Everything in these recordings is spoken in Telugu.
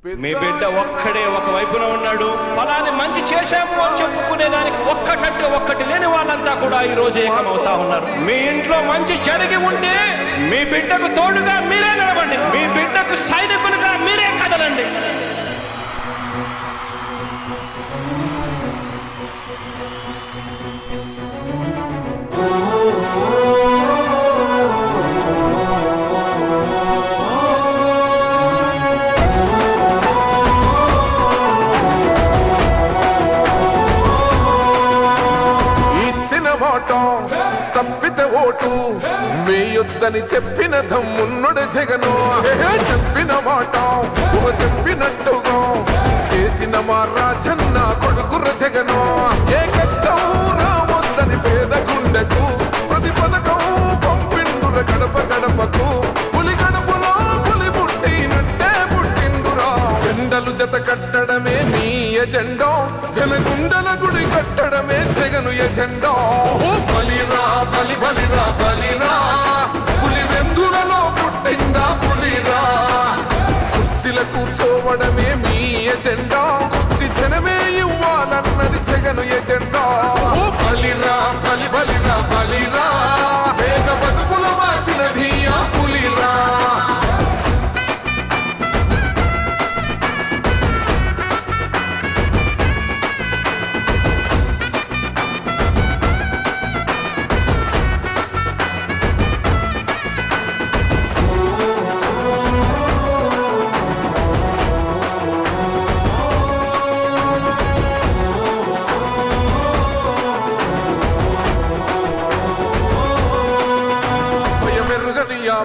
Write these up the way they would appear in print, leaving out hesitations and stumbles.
మీ బిడ్డ ఒక్కడే ఒక వైపున ఉన్నాడు. ఫలాన్ని మంచి చేశాము అని చెప్పుకునేదానికి ఒక్కటంటే ఒక్కటి లేని వాళ్ళంతా కూడా ఈ రోజు ఏకమవుతా ఉన్నారు. మీ ఇంట్లో మంచి జరిగి ఉంటే మీ బిడ్డకు తోడుగా మీరే నిలబండి. మీ బిడ్డకు సైనికులుగా మీరే కదలండి. తప్పితే ఓటు వేయొద్దని చెప్పిన దమ్మున్నడు జగను. చెప్పిన మాట చెప్పినట్టుగా చేసిన మా రాజన్న కొడుకుర జగను. ఏ కష్టం రావద్దని పేద గుండెకు ప్రతి పథకం పంపిండుర గడప గడపకు. పులి గడపలో పులి పుట్టినట్టే పుట్టిండురా. జెండలు జత కట్టడమే మీ ఎజెండా, జనగుండల గుడి కట్టడమే జగను ఎజెండా. బలిరా బలి బలిరా బలిరా, పులి వెందులలో పుట్టిందా పులిరా. కుర్చీల కూర్చోవడమే మీ ఎజెండా, కుర్చీ జనమే ఇవ్వాలన్నది జగను ఎజెండా. బలిరా బలి బలిరా బలిరా, వేగ బతుకుల మార్చినది ఆ పులిరా.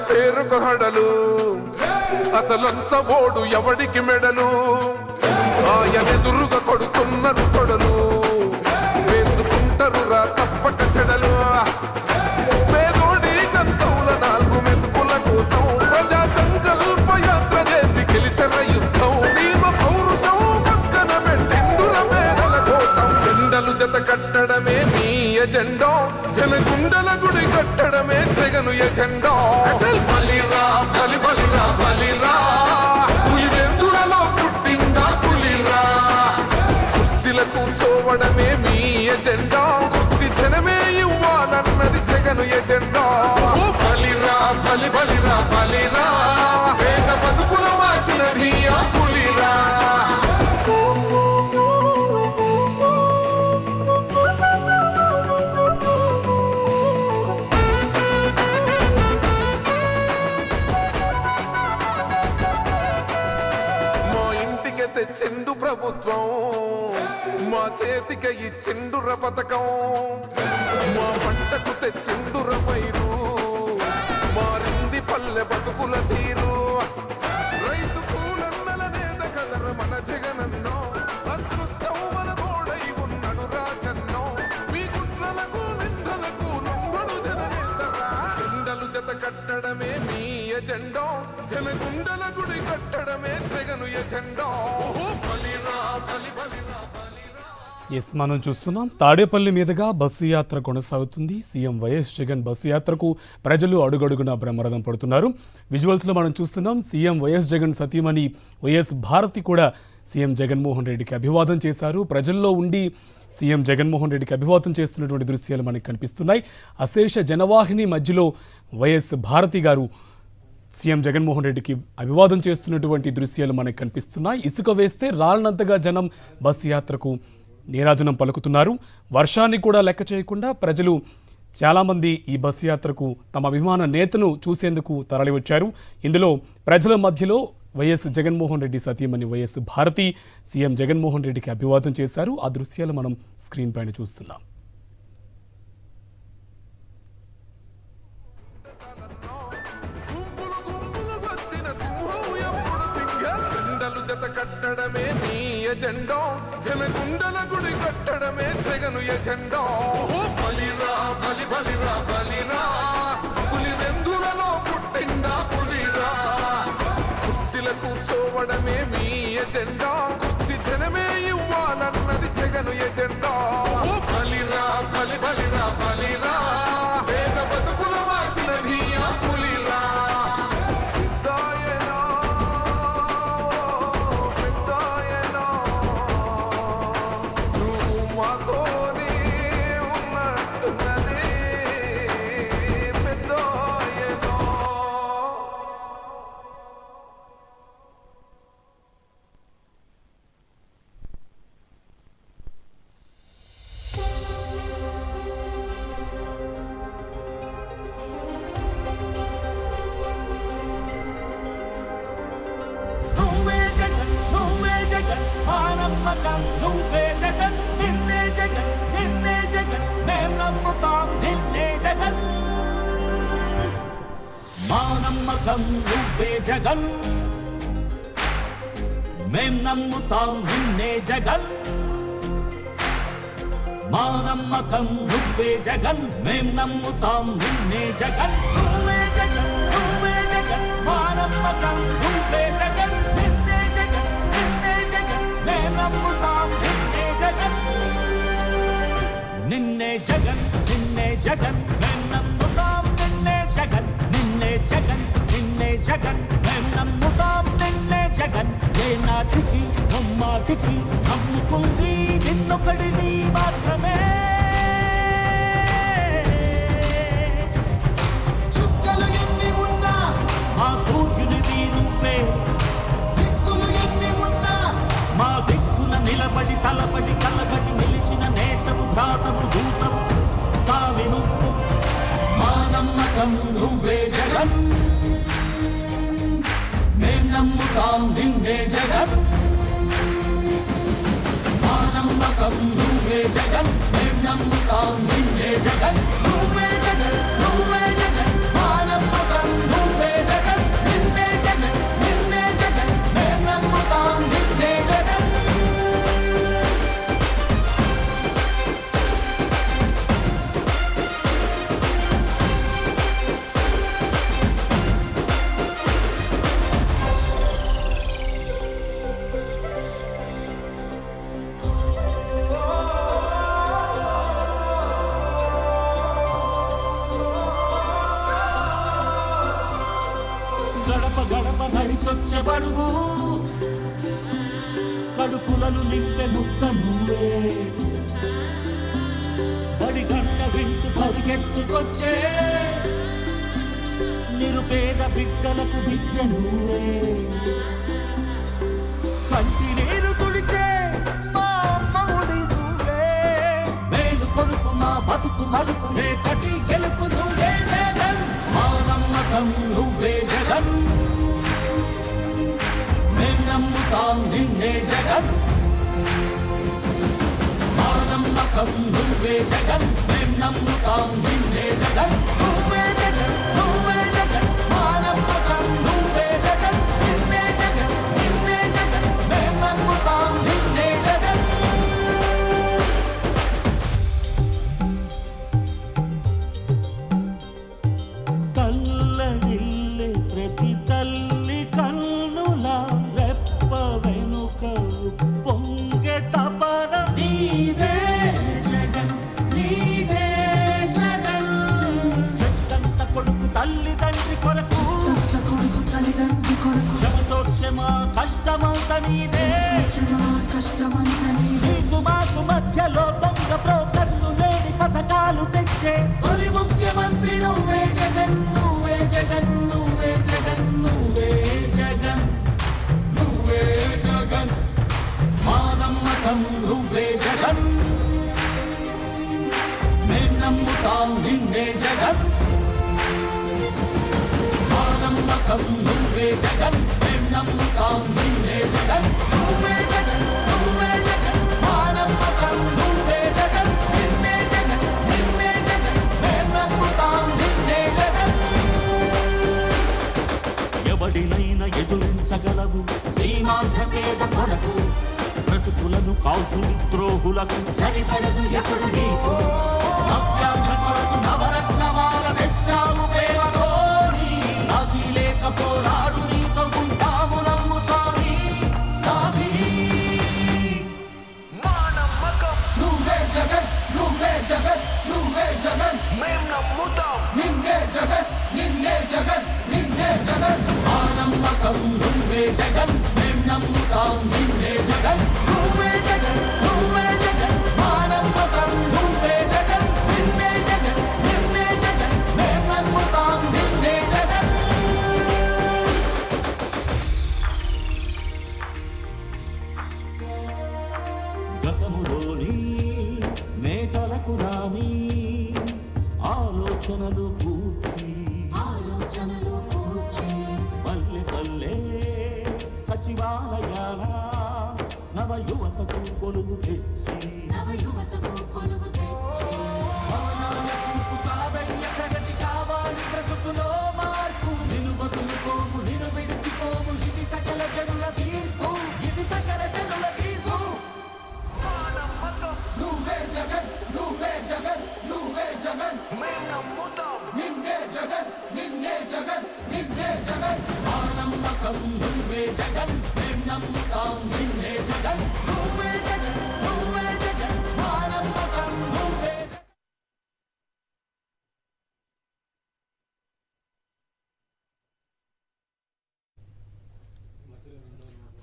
పేరుకు హడలు అసలంచబోడు ఎవడికి మెడలు. ఆయనెదురుగా కొడుతున్నారు కొడలు, వేసుకుంటారు రా తప్పక చెడలు. పేదోడి కంచంల 4 మెతుకుల కోసం ప్రజా సంకల్ప యాత్ర చేసి గెలిసిన యుద్ధం. సీమ పౌరుషం పక్కన పెట్టిండుర పేదల కోసం. జెండలు జత కట్టడమే మీ ఎజెండా, జనగుండల గుడి కట్టడమే జగను ఎజెండా. బలిరా బలి బలిరా బలిరా, పులి వెందులలో పుట్టిందా పులిరా. కుర్చీల కూర్చోవడమే మీ ఎజెండా, కుర్చీ జనమే ఇవ్వాలన్నది జగను ఎజెండా. బలిరా బలి బలిరా బలిరా, పేద బతుకుల మార్చినది ఆ పులిరా. తెచ్చిండు ప్రభుత్వం, మా చేతిక ఇచ్చిండుర పథకం. మా పంటకు తెచ్చిండుర పైరు, మారింది పల్లె బతుకుల తీరు. రైతు కూలన్నల నేత కదర మన జగనన్నో, అదృష్టం మన తోడై ఉన్నడు రాజన్నో. మీ కుట్రలకు నిందలకు నొంగడు జననేతరా. జెండలు జత కట్టడమే మీ ఎజెండా, జనగుండల గుడి కట్టడమే జగను ఎజెండా. ఎస్, మనం చూస్తున్నాం తాడేపల్లి మీదుగా బస్సు యాత్ర కొనసాగుతుంది. సీఎం వైఎస్ జగన్ బస్సు యాత్రకు ప్రజలు అడుగడుగునా బ్రహ్మరథం పడుతున్నారు. విజువల్స్లో మనం చూస్తున్నాం సీఎం వైఎస్ జగన్ సతీమణి వైఎస్ భారతి కూడా సీఎం జగన్మోహన్ రెడ్డికి అభివాదం చేశారు. ప్రజల్లో ఉండి సీఎం జగన్మోహన్ రెడ్డికి అభివాదం చేస్తున్నటువంటి దృశ్యాలు మనకు కనిపిస్తున్నాయి. అశేష జనవాహిని మధ్యలో వైఎస్ భారతి గారు సీఎం జగన్మోహన్ రెడ్డికి అభివాదం చేస్తున్నటువంటి దృశ్యాలు మనకు కనిపిస్తున్నాయి. ఇసుక వేస్తే రాళ్ళనంతగా జనం బస్సు యాత్రకు నీరాజనం పలుకుతున్నారు. వర్షాన్ని కూడా లెక్క చేయకుండా ప్రజలు చాలామంది ఈ బస్సు యాత్రకు తమ అభిమాన నేతను చూసేందుకు తరలివచ్చారు. ఇందులో ప్రజల మధ్యలో వైఎస్ జగన్మోహన్ రెడ్డి సతీమణి వైఎస్ భారతి సీఎం జగన్మోహన్ రెడ్డికి అభివాదం చేశారు. ఆ దృశ్యాలు మనం స్క్రీన్ పైన చూస్తున్నాం. కట్టడమే మీ ఎజెండా, జనగుండల గుడి కట్టడమే జగను ఎజెండా. బలిరా బలి బలిరా బలిరా, పులి వెందులలో పుట్టిందా పులిరా. కుర్చీల కూర్చోవడమే మీ ఎజెండా, కుర్చీ జనమే ఇవ్వాలన్నది జగను ఎజెండా. బలిరా బలి బలిరా బలిరా, పేద బతుకుల మార్చినది ఆ పులిరా. నమ్మకం నువ్వే జగన్ నిన్నే జగన్ నిన్నే జగన్ మేం నమ్ముతాం నిన్నే జగన్ మా నమ్మకం నువ్వే జగన్ మేం నమ్ముతాం నిన్నే జగన్ మా నమ్మకం నువ్వే జగన్ మేం నమ్ముతాం నిన్నే జగన్ నువ్వే జగన్ నువ్వే జగన్ మా నమ్మకం నువ్వే జగన్ నిన్నే జగన్ నిన్నే జగన్ మేం నమ్ముతాం నిన్నే జగన్ నిన్నే జగన్ నిన్నే జగన్ మేం నమ్ముతాం నిన్నే జగన్ నిన్నే జగన్ నిన్నే జగన్ మేం నమ్ముతాం నిన్నే జగన్ ఏ నాటికి నమ్మాటికి నమ్ముకుంది నిన్నొకడిని మాత్రమే చుక్కలు ఎన్ని ఉన్నా మా సూర్యునిది నువ్వే దిక్కులు ఎన్ని ఉన్నా మా దిక్కున నిలబడి తలబడి కలబడి నిలిచిన నేతవు భ్రాతవు దూతవు సావి నువ్వు మా నమ్మకం నువ్వే జగన్ మేం నమ్ముతాం నిన్నే జగన్ మా నమ్మకం నువ్వే జగన్ మేం నమ్ముతాం నిన్నే జగన్ నువ్వే జగన్ నువ్వే జగన్ మా నమ్మకం నువ్వే జగన్ నిన్నే జగన్ నిన్నే జగన్ మేం నమ్ముతాం నిన్నే జగన్ గడప గడప నడిచొచ్చే బడుగు కడుపులను నింపే ముద్ద నువ్వే బడి గంట వింటూ పరిగెత్తుకొచ్చే నిరుపేద బిడ్డలకు విద్య నువ్వే కంటి నీరు తుడిచే మా అమ్మఒడి నువ్వే మేలు కొడుకు మా బతుకు మలుపు రేపటి గెలుపు నువ్వే జగన్ మా నమ్మకం నువ్వే జగన్ మేం నమ్ముతాం నిన్నే జగన్ మా నమ్మకం నువ్వే జగన్ మేం నమ్ముతాం నిన్నే జగన్ నువ్వే జగన్ నువ్వే జగన్ మా నమ్మకం నువ్వే జగన్ నిన్నే జగన్ నిన్నే జగన్ మేం నమ్ముతాం నిన్నే జగన్ కల్లడిల్లే ప్రతి తల్లి కన్నుల రెప్ప వెనుక పొంగే తపన నీదే జగన్ నీదే జగన్ చెట్టంత కొడుకు తల్లి తండ్రి కొరకు తత్త కొడుకు తల్లిదండ్రి కొరకు క్షమతో క్షమ కష్టమంత నీదే క్షమా కష్టమంత నీదే నీకు మాకు మధ్యలో దొంగ బ్రోకర్లు లేని పథకాలు తెచ్చే తొలి ముఖ్యమంత్రి నువ్వే జగన్ నువ్వే జగన్ నువ్వే జగన్ నువ్వే జగన్ నువ్వే జగన్ మా నమ్మకం నువ్వే జగన్ మేం నమ్ముతాం నిన్నే జగన్ మా నమ్మకం నువ్వే జగన్ మేం నమ్ముతాం నిన్నే జగన్ నువ్వే జగన్ నువ్వే జగన్ మా నమ్మకం నువ్వే జగన్ నిన్నే జగన్ నిన్నే జగన్ మేం నమ్ముతాం నిన్నే జగన్ ఎవడినైనా ఎదురించగలవు సీమాంధ్ర పేద కొరకు బ్రతుకులను కాల్చు విద్రోహులకు సరిపడదు ఎప్పుడు నీకు నవ్యాంధ్ర కొరకు నవరత్నమాల తెచ్చాము ప్రేమతోని రాజీ లేక పోరాడు నీతో ఉంటాము నమ్ము స్వామి సామి మా నమ్మకం నువ్వే జగన్ నువ్వే జగన్ నువ్వే జగన్ మేం నమ్ముతాం నిన్నే జగన్ నిన్నే జగన్ నిన్నే జగన్ మా నమ్మకం నువ్వే జగన్ మేం నమ్ముతాం నిన్నే జగన్ నువ్వే జగన్ నువ్వే జగన్ మా నమ్మకం నువ్వే జగన్ నిన్నే జగన్ నిన్నే జగన్ మేం నమ్ముతాం నిన్నే జగన్ గతములోని నేతలకు రాని ఆలోచనలు కూర్చి ఆలోచనలు కూర్చి పల్లె పల్లె సచివాలయాల నవ యువతకు కొలువు తెచ్చి నవయువతకు కొలువు తెచ్చి భవనాల కూర్పు కాదయ్య ప్రగతి కావాలి బ్రతుకులో మార్పు నిన్ను వదులుకోము నిన్ను విడిచిపోము ఇది సకల జనుల తీర్పు ఇది సకల జనుల తీర్పు నువ్వే జగన్ నువ్వే జగన్ నువ్వే జగన్ మేం నమ్ముతాం నిన్నే జగన్ నిన్నే జగన్ నిన్నే జగన్ మా నమ్మకం నువ్వే జగన్ మేం నమ్ముతాం నిన్నే జగన్ నువ్వే జగన్ నువ్వే జగన్ మా నమ్మకం నువ్వే జగన్.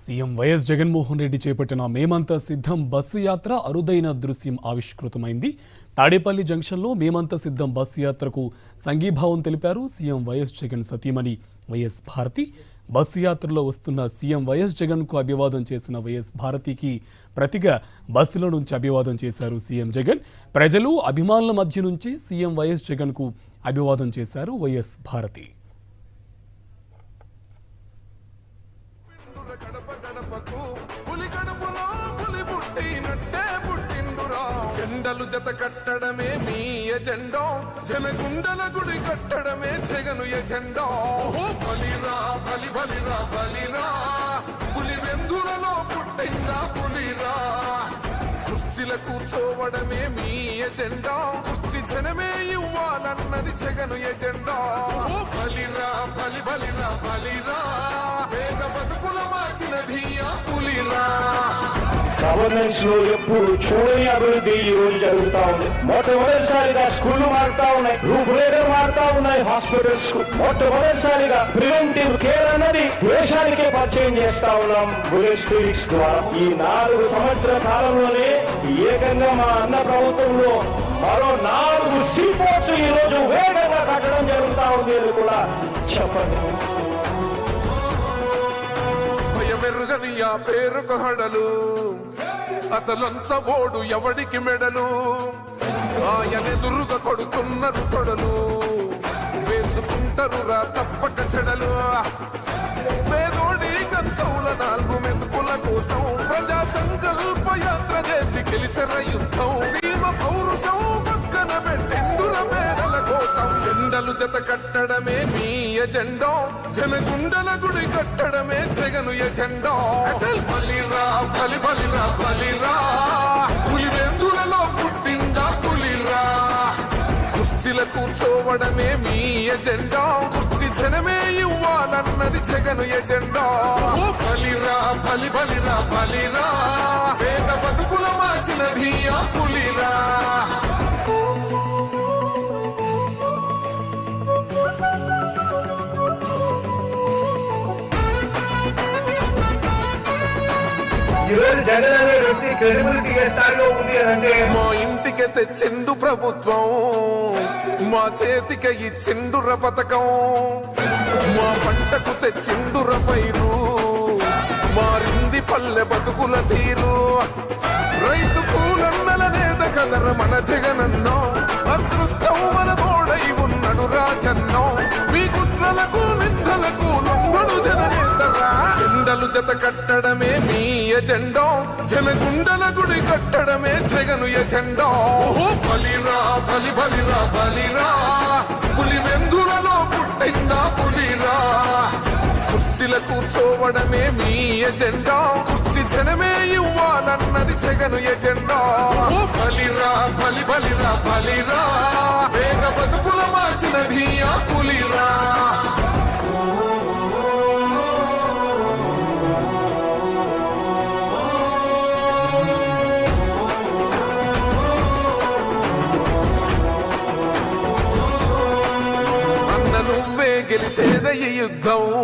సీఎం వైఎస్ జగన్మోహన్ రెడ్డి చేపట్టిన మేమంతా సిద్ధం బస్సు యాత్ర అరుదైన దృశ్యం ఆవిష్కృతమైంది. తాడేపల్లి జంక్షన్లో మేమంతా సిద్ధం బస్సు యాత్రకు సంఘీభావం తెలిపారు సీఎం వైఎస్ జగన్ సతీమణి వైఎస్ భారతి. బస్సు యాత్రలో వస్తున్న సీఎం వైఎస్ జగన్కు అభివాదం చేసిన వైఎస్ భారతికి ప్రతిగా బస్సులో నుంచి అభివాదం చేశారు సీఎం జగన్. ప్రజలు అభిమానుల మధ్య నుంచి సీఎం వైఎస్ జగన్కు అభివాదం చేశారు వైఎస్ భారతి. గడప గడపకు పులి గడపలో పులి పుట్టినట్టే పుట్టిండురా జెండలు జత కట్టడమే మీ ఎజెండా జనగుండల గుడి కట్టడమే జగను ఎజెండా బలిరా బలి బలిరా బలిరా పులి వెందులలో పుట్టిందా పులిరా కుర్చీల కూర్చోవడమే మీ ఎజెండా కుర్చీ జనమే ఇవ్వాలన్నది జగను ఎజెండా బలిరా బలి బలిరా బలిరా పేద బతుకుల మార్చినది ఆ పులిరా గవర్నెన్స్ లో ఎప్పుడు చూడని అభివృద్ధి ఈ రోజు జరుగుతా ఉంది. మొట్టమొదటిసారిగా స్కూళ్లు మారుతా ఉన్నాయి, రూపురేఖలు మారుతా ఉన్నాయి, హాస్పిటల్స్ కు మొట్టమొదటిసారిగా ప్రివెంటివ్ కేర్ అన్నది దేశానికే పరిచయం చేస్తా ఉన్నాం బుల్లెట్ క్లినిక్స్ ద్వారా. ఈ 4 సంవత్సరాల కాలంలోనే ఏకంగా మా అన్న ప్రభుత్వంలో మరో 4 సీపోర్ట్స్ ఈ రోజు వేగంగా కట్టడం జరుగుతా ఉంది అని కూడా చెప్పండి. భయమెరుగని ఆ పేరుకు హడలు అసలంచబోడు ఎవడికి మెడలు ఆయనెదురుగా కొడుతున్నారు తొడలు వేసుకుంటారు రా తప్పక చెడలు పేదోడి కంచౌల 4 మెతుకుల కోసం ప్రజా సంకల్ప యాత్ర చేసి గెలిసెర యుద్ధం సీమ పౌరుషం పక్కన పెట్టిండుర మేడల కోసం జెండలు జత కట్టడమే మీ ఎజెండా జనగుండల గుడి కట్టడమే జగను ఎజెండా బలిరా బలి బలిరా బలిరా పులి వెందులలో పుట్టిందా పులిరా కుర్చీల కూర్చోవడమే మీ ఎజెండా కుర్చీ జనమే ఇవ్వాలన్నది జగను ఎజెండా బలిరా బలి బలిరా బలిరా పేద బతుకుల మార్చినది ఆ పులిరా ఈరోజు జగన్ అనే వ్యక్తి క్రెడిబిలిటీ ఏ స్థాయిలో ఉంది అంటే మా ఇంటికి తెచ్చిండు ప్రభుత్వం మా చేతికి ఇచ్చిండుర పథకం మా పంటకు తెచ్చిండుర పైరు మారింది పల్లె బతుకుల తీరు రైతు కూలన్నల నేత కదర మన జగనన్నో అదృష్టం మన తోడై ఉన్నడు రాజన్నో మీ కుట్రలకు నిందలకు లొంగడు జననేతరా జెండలు జత కట్టడమే మీ ఎజెండా జనగుండల గుడి కట్టడమే జగను ఎజెండా బలిరా బలి బలిరా బలిరా పులి వెందులలో పుట్టిందా పులిరా కుర్చీల కూర్చోవడమే మీ ఎజెండా కుర్చీ జనమే ఇవ్వాలన్నది జగను ఎజెండా బలిరా బలి బలిరా బలిరా వేగ బతుకుల మార్చినది ఆ పులిరా అన్న నువ్వే గెలిచేద ఈ యుద్ధం